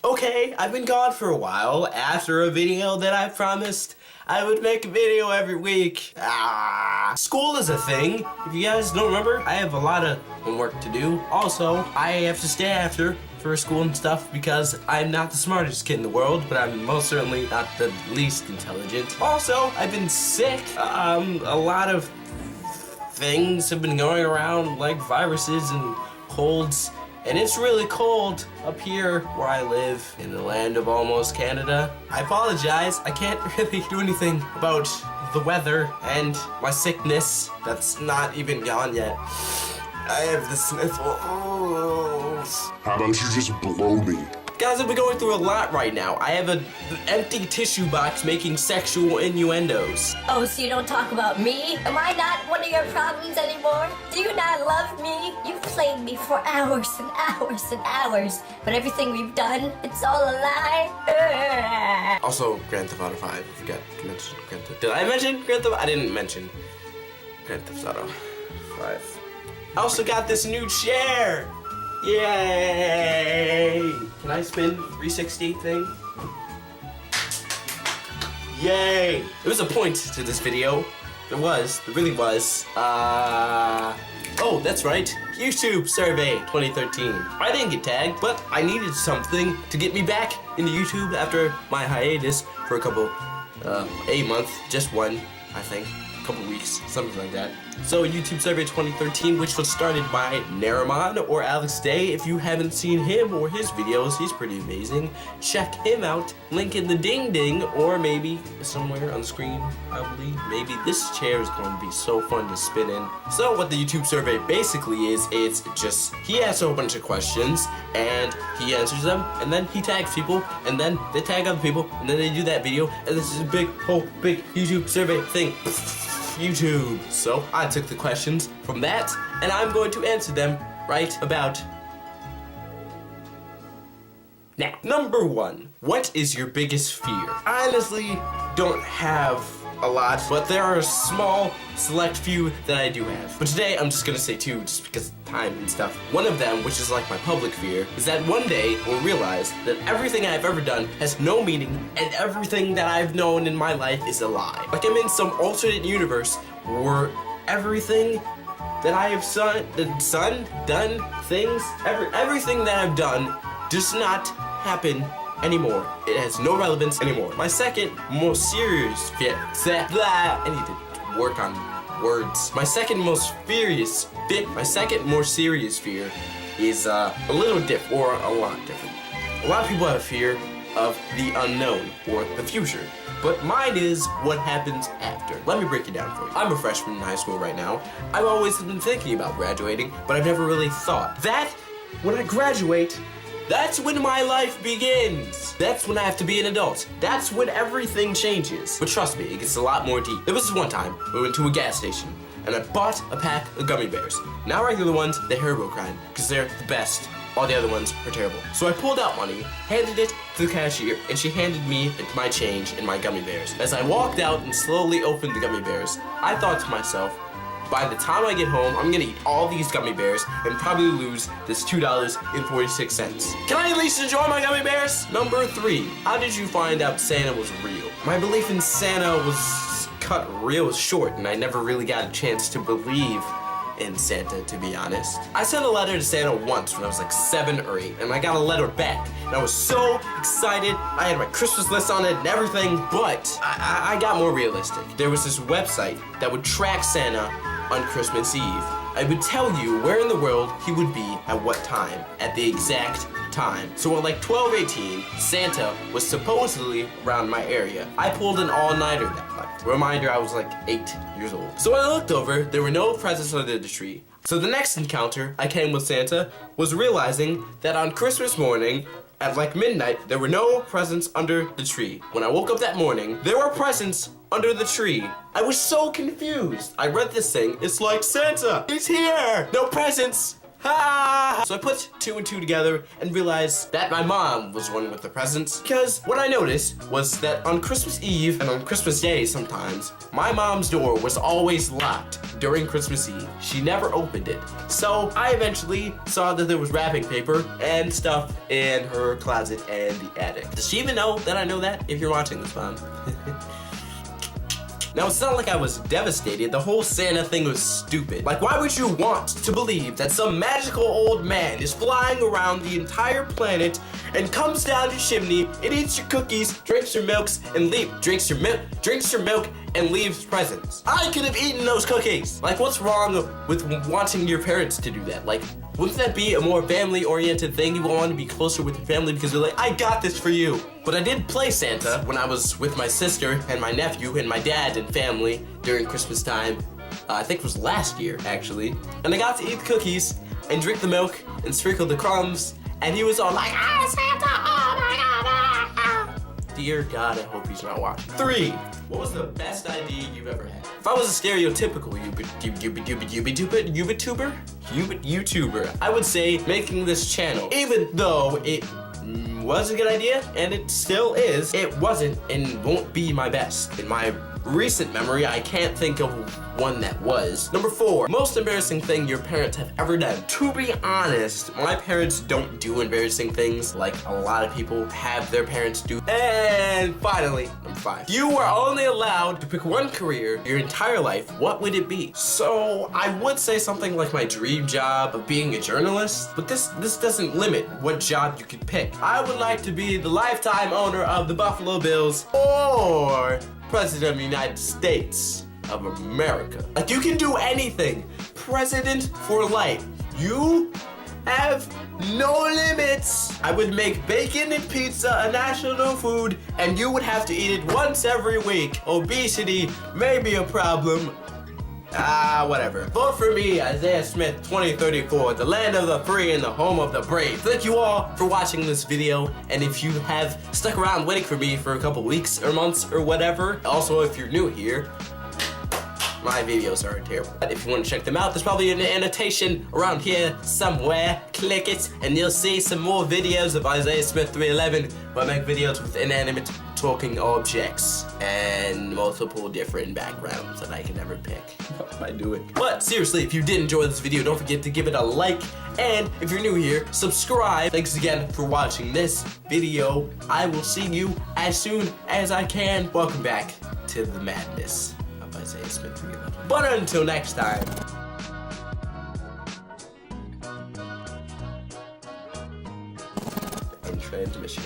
Okay, I've been gone for a while after a video that I promised I would make a video every week. School is a thing. If you guys don't remember, I have a lot of homework to do. Also, I have to stay after for school and stuff because I'm not the smartest kid in the world, but I'm most certainly not the least intelligent. Also, I've been sick. A lot of things have been going around, like viruses and colds. And it's really cold up here where I live in the land of almost Canada. I apologize, I can't really do anything about the weather and my sickness that's not even gone yet. I have the sniffles. How about you just blow me? Guys, I've been going through a lot right now. I have an empty tissue box making sexual innuendos. Oh, so you don't talk about me? Am I not one of your problems anymore? Do you not love me? You've played me for hours and hours and hours, but everything we've done, it's all a lie. Also, Grand Theft Auto 5, I forgot to mention Grand Theft. Did I mention Grand Theft? I didn't mention Grand Theft Auto 5. I also got this new chair. Yay! Can I spin 360 thing? Yay! There was a point to this video. There really was. Oh, that's right. YouTube survey 2013. I didn't get tagged, but I needed something to get me back into YouTube after my hiatus for a couple, a month, just one, I think. Couple weeks, something like that. So YouTube survey 2013, which was started by Nariman or Alex Day. If you haven't seen him or his videos, he's pretty amazing. Check him out. Link in the ding ding, or maybe somewhere on screen, probably. Maybe this chair is going to be so fun to spin in. So what the YouTube survey basically is, it's just, he asks a whole bunch of questions, and he answers them, and then he tags people, and then they tag other people, and then they do that video, and this is a big YouTube survey thing. YouTube. So I took the questions from that, and I'm going to answer them right about now. Number 1, what is your biggest fear? I honestly don't have a lot, but there are a small, select few that I do have. But today I'm just gonna say 2, just because of time and stuff. One of them, which is like my public fear, is that one day we'll realize that everything I've ever done has no meaning, and everything that I've known in my life is a lie. Like I'm in some alternate universe where everything that I have done, things, everything that I've done does not happen anymore. It has no relevance anymore. My second most serious fear, I need to work on words. My second more serious fear is a little different, or a lot different. A lot of people have a fear of the unknown, or the future. But mine is what happens after. Let me break it down for you. I'm a freshman in high school right now. I've always been thinking about graduating, but I've never really thought that when I graduate, that's when my life begins. That's when I have to be an adult. That's when everything changes. But trust me, it gets a lot more deep. There was this one time, we went to a gas station, and I bought a pack of gummy bears. Not regular ones, the Haribo kind, because they're the best. All the other ones are terrible. So I pulled out money, handed it to the cashier, and she handed me my change and my gummy bears. As I walked out and slowly opened the gummy bears, I thought to myself, by the time I get home, I'm gonna eat all these gummy bears and probably lose this $2.46. Can I at least enjoy my gummy bears? Number 3, how did you find out Santa was real? My belief in Santa was cut real short, and I never really got a chance to believe in Santa, to be honest. I sent a letter to Santa once when I was like 7 or 8, and I got a letter back, and I was so excited. I had my Christmas list on it and everything, but I got more realistic. There was this website that would track Santa on Christmas Eve. I would tell you where in the world he would be at what time, at the exact time. So at like 12:18, Santa was supposedly around my area. I pulled an all-nighter that night. Reminder, I was like 8 years old. So when I looked over, there were no presents under the tree. So the next encounter I came with Santa was realizing that on Christmas morning, at like midnight, there were no presents under the tree. When I woke up that morning, there were presents under the tree. I was so confused. I read this thing, it's like, Santa, he's here! No presents! Ha! So I put 2 and 2 together and realized that my mom was one with the presents, because what I noticed was that on Christmas Eve and on Christmas Day sometimes, my mom's door was always locked during Christmas Eve. She never opened it. So I eventually saw that there was wrapping paper and stuff in her closet and the attic. Does she even know that I know that? If you're watching this, Mom. Now, it's not like I was devastated. The whole Santa thing was stupid. Like, why would you want to believe that some magical old man is flying around the entire planet and comes down your chimney and eats your cookies, drinks your milk, and drinks your milk and leaves presents? I could have eaten those cookies. Like, what's wrong with wanting your parents to do that? Like, wouldn't that be a more family-oriented thing? You want to be closer with your family because you're like, I got this for you. But I did play Santa when I was with my sister and my nephew and my dad and family during Christmas time. I think it was last year, actually. And I got to eat the cookies and drink the milk and sprinkle the crumbs. And he was all like, ah, Santa, oh my God, ah. Dear God, I hope he's not watching. 3, what was the best idea you've ever had? If I was a stereotypical YouTuber, I would say making this channel. Even though it was a good idea, and it still is, it wasn't and won't be my best. In my recent memory, I can't think of one that was. Number 4, most embarrassing thing your parents have ever done. To be honest, my parents don't do embarrassing things like a lot of people have their parents do. And finally, number 5, you were only allowed to pick one career your entire life. What would it be? So I would say something like my dream job of being a journalist, but this doesn't limit what job you could pick. I would like to be the lifetime owner of the Buffalo Bills or President of the United States of America. Like, you can do anything. President for life. You have no limits. I would make bacon and pizza a national food, and you would have to eat it once every week. Obesity may be a problem. Whatever. Vote for me, Isaiah Smith 2034, the land of the free and the home of the brave. Thank you all for watching this video, and if you have stuck around waiting for me for a couple weeks or months or whatever, also if you're new here, my videos are terrible. But if you want to check them out, there's probably an annotation around here somewhere. Click it, and you'll see some more videos of Isaiah Smith 311, where I make videos with inanimate talking objects and multiple different backgrounds that I can never pick. What am I doing? But seriously, if you did enjoy this video, don't forget to give it a like, and if you're new here, subscribe. Thanks again for watching this video. I will see you as soon as I can. Welcome back to the madness of Isaiah Smith 311. But until next time. End transmission.